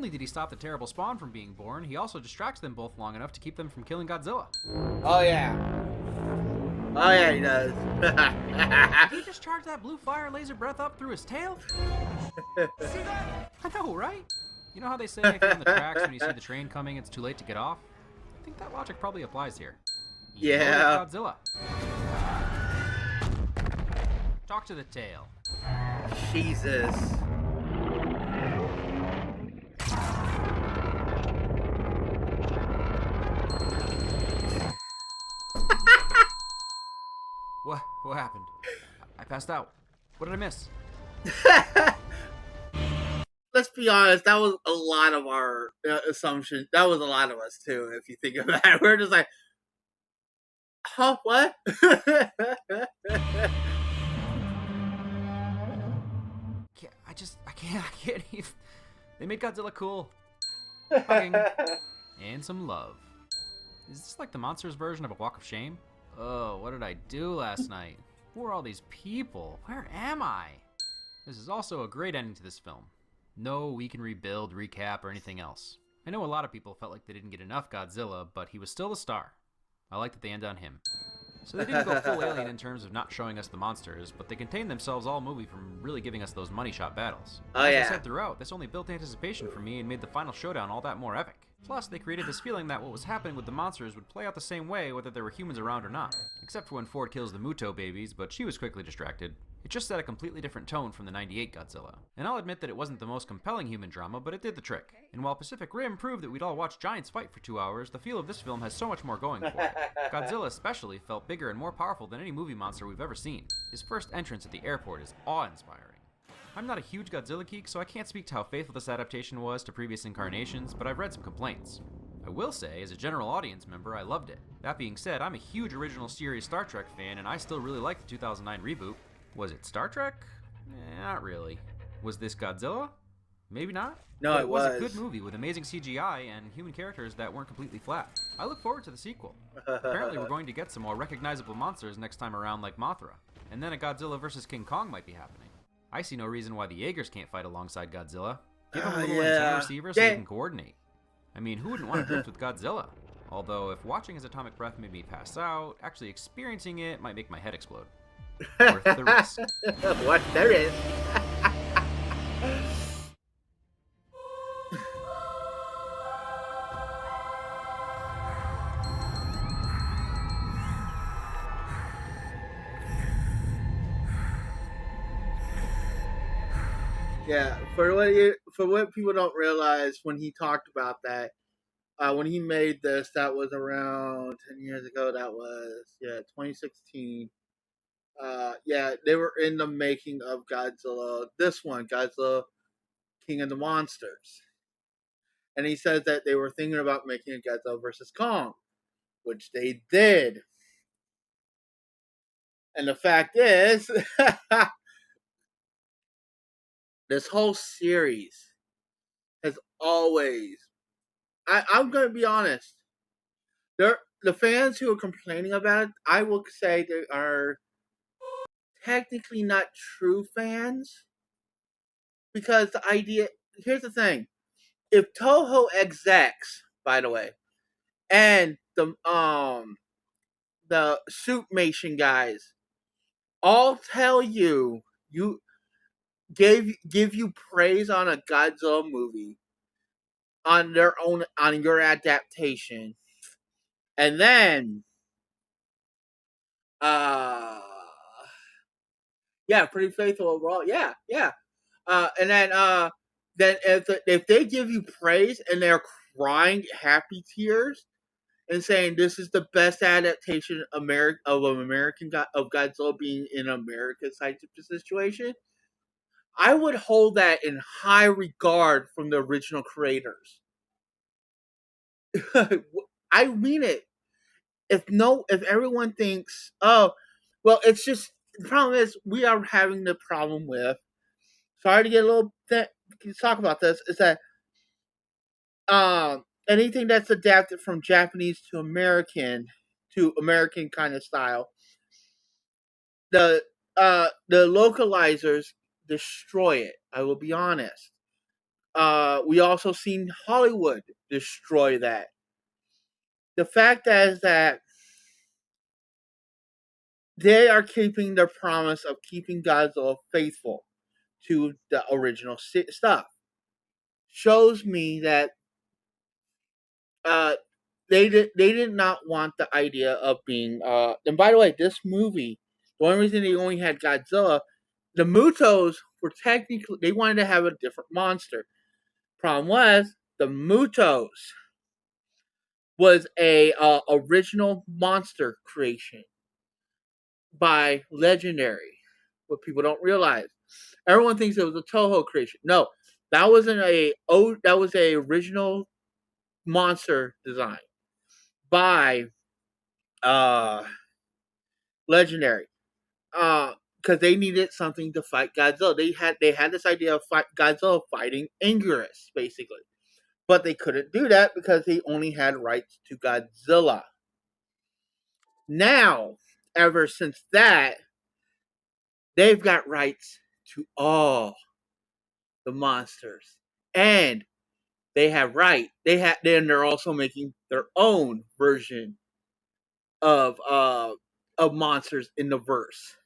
only did he stop the terrible spawn from being born, he also distracts them both long enough to keep them from killing Godzilla. Oh yeah. Oh yeah, he does. Did he just charge that blue fire laser breath up through his tail? I know, right? You know how they say if you're on the tracks when you see the train coming, it's too late to get off? I think that logic probably applies here. Yeah. Godzilla. Talk to the tail. Jesus. What happened? I passed out. What did I miss? Let's be honest, that was a lot of our assumption. That was a lot of us too, if you think about it. We're just like, huh, what? I can't even. They made Godzilla cool. Hugging. And some love. Is this like the monsters version of a walk of shame? Oh, what did I do last night? Who are all these people? Where am I? This is also a great ending to this film. No We Can Rebuild, recap, or anything else. I know a lot of people felt like they didn't get enough Godzilla, but he was still the star. I like that they end on him. So they didn't go full Alien in terms of not showing us the monsters, but they contained themselves all movie from really giving us those money shot battles. Oh, As yeah. I said throughout, this only built anticipation for me and made the final showdown all that more epic. Plus, they created this feeling that what was happening with the monsters would play out the same way whether there were humans around or not. Except for when Ford kills the Muto babies, but she was quickly distracted. It just set a completely different tone from the 98 Godzilla. And I'll admit that it wasn't the most compelling human drama, but it did the trick. And while Pacific Rim proved that we'd all watch giants fight for 2 hours, the feel of this film has so much more going for it. Godzilla especially felt bigger and more powerful than any movie monster we've ever seen. His first entrance at the airport is awe-inspiring. I'm not a huge Godzilla geek, so I can't speak to how faithful this adaptation was to previous incarnations, but I've read some complaints. I will say, as a general audience member, I loved it. That being said, I'm a huge original series Star Trek fan, and I still really like the 2009 reboot. Was it Star Trek? Not really. Was this Godzilla? Maybe not. No, but it was a was. good movie with amazing CGI and human characters that weren't completely flat. I look forward to the sequel. Apparently we're going to get some more recognizable monsters next time around like Mothra. And then a Godzilla vs. King Kong might be happening. I see no reason why the Jaegers can't fight alongside Godzilla. Give them a little antenna receiver so they can coordinate. I mean, who wouldn't want to drift with Godzilla? Although, if watching his atomic breath made me pass out, actually experiencing it might make my head explode. Worth the risk. What there is. Yeah, for what people don't realize, when he talked about that, when he made this, that was around 10 years ago. That was 2016. Yeah, they were in the making of Godzilla. This one, Godzilla King of the Monsters, and he says that they were thinking about making a Godzilla versus Kong, which they did. And the fact is, this whole series has always. I'm going to be honest. The fans who are complaining about it, I will say they are technically not true fans, because the idea. Here's the thing: if Toho execs, by the way, and the Suitmation guys all tell you give you praise on a Godzilla movie on their own, on your adaptation, and then uh yeah, pretty faithful overall. Yeah. And then if they give you praise and they're crying happy tears and saying this is the best adaptation of Godzilla being in America's type of situation, I would hold that in high regard from the original creators. I mean it. If everyone thinks, oh, well, it's just the problem is we are having the problem with. Sorry to get a little talk about this. Is that anything that's adapted from Japanese to American kind of style, the localizers destroy it. I will be honest. We also seen Hollywood destroy that. The fact is that they are keeping their promise of keeping Godzilla faithful to the original stuff. Shows me that uh, they did not want the idea of being. And by the way, this movie, the only reason they only had Godzilla, the Mutos were technically they wanted to have a different monster. Problem was the Mutos was a original monster creation by Legendary. What people don't realize, everyone thinks it was a Toho creation. No, that wasn't that was a original monster design by Legendary. Because they needed something to fight Godzilla. They had this idea of Godzilla fighting Anguirus, basically. But they couldn't do that because they only had rights to Godzilla. Now, ever since that, they've got rights to all the monsters. And they have then they're also making their own version of monsters in the verse.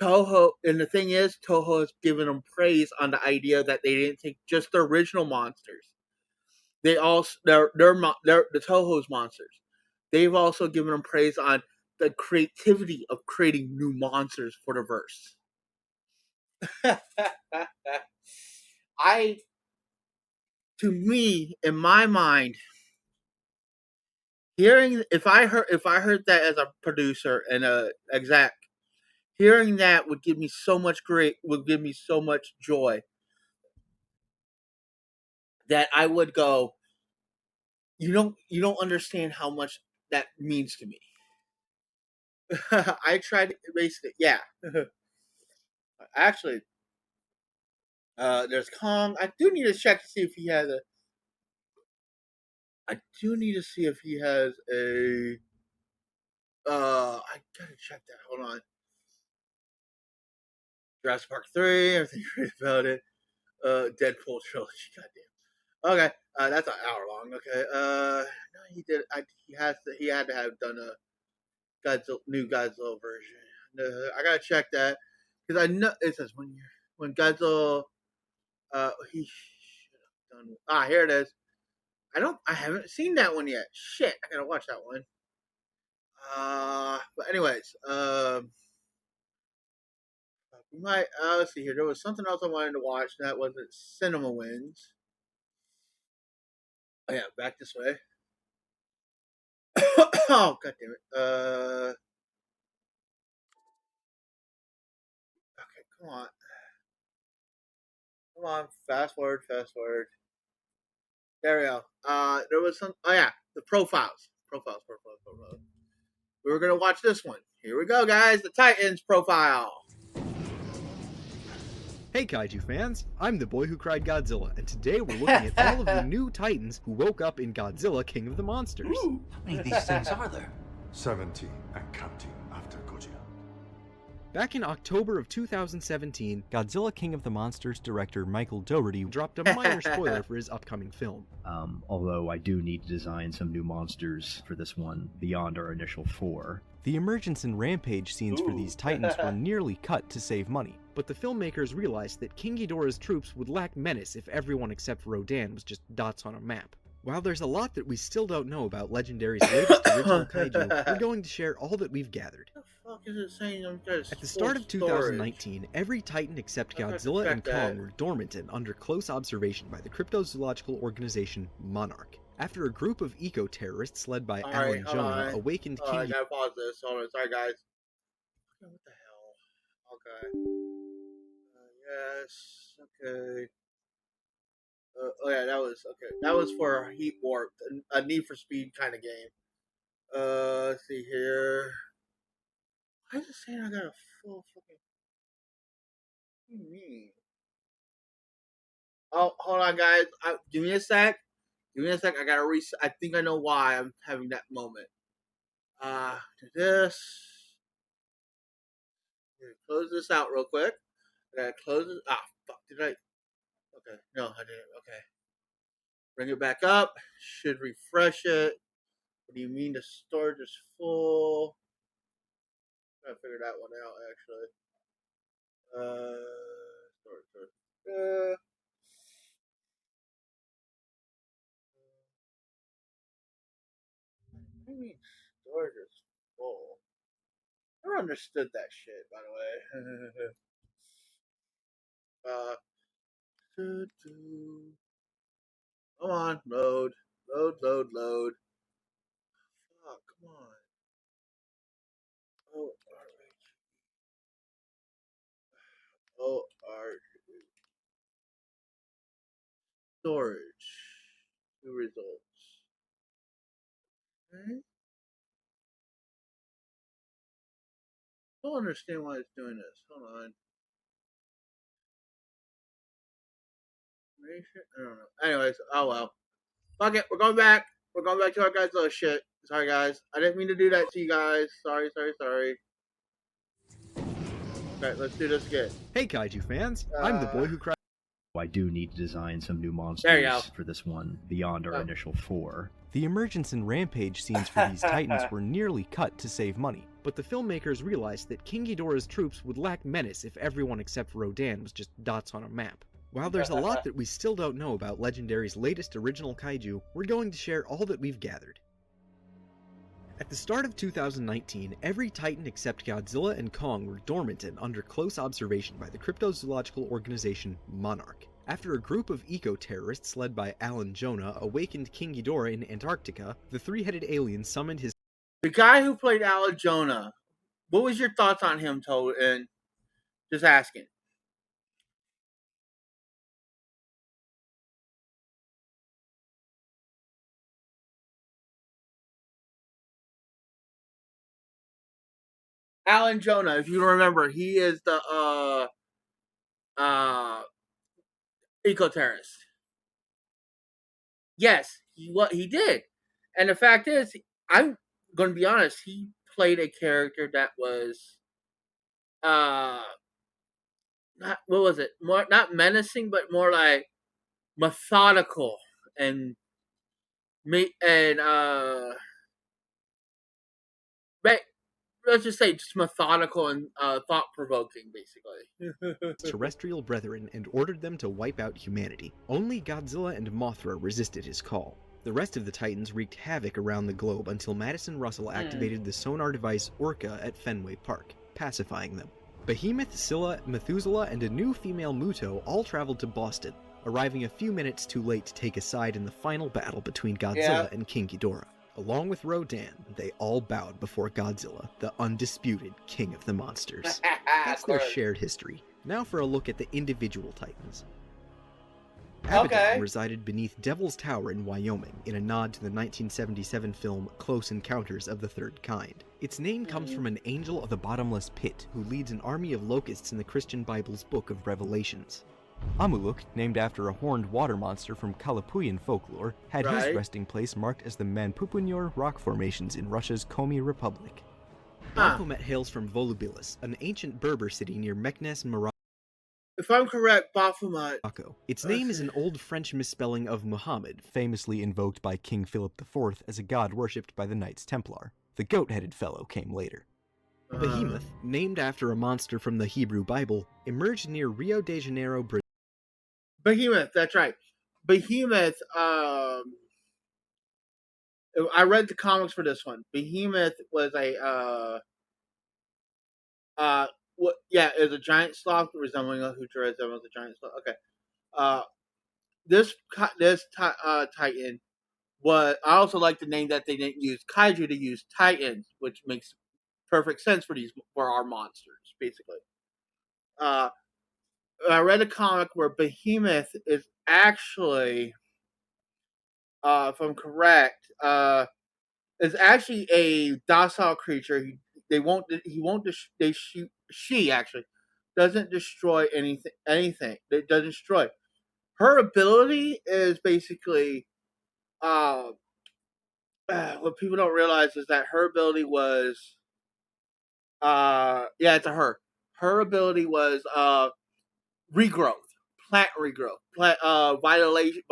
Toho, and the thing is, Toho has given them praise on the idea that they didn't take just the original monsters. They also they're the Toho's monsters. They've also given them praise on the creativity of creating new monsters for the verse. To me, in my mind, if I heard that as a producer and a exec, hearing that would give me so much joy that I would go, you don't understand how much that means to me. I tried to erase it. Yeah. Actually, there's Kong. I do need to check to see if he has a. I do need to see if he has a. I gotta check that. Hold on. Jurassic Park 3. Everything great about it. Deadpool trilogy. Goddamn. Okay. That's an hour long. Okay. No, he did. He had to have done a new Godzilla version. I gotta check that because I know it says when Godzilla. He should have done. Here it is. I haven't seen that one yet. Shit, I gotta watch that one. But anyways, we might. Let's see here. There was something else I wanted to watch. That wasn't Cinema Wins. Oh yeah, back this way. Oh god damn it. Okay, come on. Fast forward. There we go. There was some. Oh yeah, the profiles. We were gonna watch this one. Here we go, guys. The Titans profile. Hey Kaiju fans, I'm the boy who cried Godzilla, and today we're looking at all of the new Titans who woke up in Godzilla King of the Monsters. Ooh, how many of these things are there? 70 and counting after Gojira. Back in October of 2017, Godzilla King of the Monsters director Michael Dougherty dropped a minor spoiler for his upcoming film. Although I do need to design some new monsters for this one beyond our initial 4. The emergence and rampage scenes for these titans were nearly cut to save money. But the filmmakers realized that King Ghidorah's troops would lack menace if everyone except Rodan was just dots on a map. While there's a lot that we still don't know about Legendary's latest original kaiju, we're going to share all that we've gathered. What the fuck is it saying? At the start of 2019, every Titan except Godzilla and Kong were dormant and under close observation by the cryptozoological organization Monarch. After a group of eco-terrorists led by Alan Jonah awakened King I gotta pause this. Hold on, sorry guys. What the hell? Okay. Yes. Okay. Oh yeah, that was okay. That was for Heat Warp, a Need for Speed kind of game. Let's see here. Why is it saying I got a full fucking? What do you mean? Oh, hold on, guys. Give me a sec. I gotta reset. I think I know why I'm having that moment. Do this. Close this out real quick. I gotta close it. Fuck. Did I? Okay. No, I didn't. Okay. Bring it back up. Should refresh it. What do you mean the storage is full? I figured that one out actually. Storage. What do you mean storage is full? I never understood that shit, by the way. Come on, load. Load. Oh, come on. Oh, storage. New results. Okay. Don't understand why it's doing this. Hold on. I don't know. Anyways, oh well. Fuck it. We're going back. We're going back to our guys' little shit. Sorry, guys. I didn't mean to do that to you guys. Sorry. Okay, let's do this again. Hey, Kaiju fans! I'm the boy who cried. I do need to design some new There you go. monsters for this one beyond our initial 4. The emergence and rampage scenes for these titans were nearly cut to save money. But the filmmakers realized that King Ghidorah's troops would lack menace if everyone except Rodan was just dots on a map. While there's a lot that we still don't know about Legendary's latest original kaiju, we're going to share all that we've gathered. At the start of 2019, every Titan except Godzilla and Kong were dormant and under close observation by the cryptozoological organization Monarch. After a group of eco-terrorists led by Alan Jonah awakened King Ghidorah in Antarctica, the three-headed alien summoned his... The guy who played Alan Jonah, what was your thoughts on him, Toad? And just asking. Alan Jonah, if you remember, he is the eco-terrorist. Yes, he did. And the fact is, I'm going to be honest, he played a character that was not, what was it? More not menacing, but more like methodical and let's just say just methodical and thought-provoking, basically. terrestrial brethren and ordered them to wipe out humanity. Only Godzilla and Mothra resisted his call. The rest of the Titans wreaked havoc around the globe until Madison Russell activated the sonar device Orca at Fenway Park, pacifying them. Behemoth, Scylla, Methuselah, and a new female Muto all traveled to Boston, arriving a few minutes too late to take a side in the final battle between Godzilla and King Ghidorah. Along with Rodan, they all bowed before Godzilla, the undisputed king of the monsters. That's their shared history. Now for a look at the individual Titans. Abaddon resided beneath Devil's Tower in Wyoming, in a nod to the 1977 film Close Encounters of the Third Kind. Its name comes from an angel of the bottomless pit who leads an army of locusts in the Christian Bible's Book of Revelations. Amuluk, named after a horned water monster from Kalapuyan folklore, had his resting place marked as the Manpupunur rock formations in Russia's Komi Republic. Baphomet hails from Volubilis, an ancient Berber city near Meknes, Morocco. If I'm correct, Baphomet. Its name is an old French misspelling of Muhammad, famously invoked by King Philip IV as a god worshipped by the Knights Templar. The goat-headed fellow came later. Behemoth, named after a monster from the Hebrew Bible, emerged near Rio de Janeiro, Brazil. Behemoth, that's right. Behemoth, I read the comics for this one. Behemoth was it was a giant sloth resembling a Hooter resembles a giant sloth. Okay. This Titan was, I also like the name that they didn't use Kaiju, to use Titans, which makes perfect sense for our monsters, basically. I read a comic where Behemoth is actually, if I'm correct, is actually a docile creature. She actually doesn't destroy anything. It doesn't destroy. Her ability is basically, what people don't realize is that her ability was, it's a her. Her ability was, regrowth. plant regrowth, plant vitalization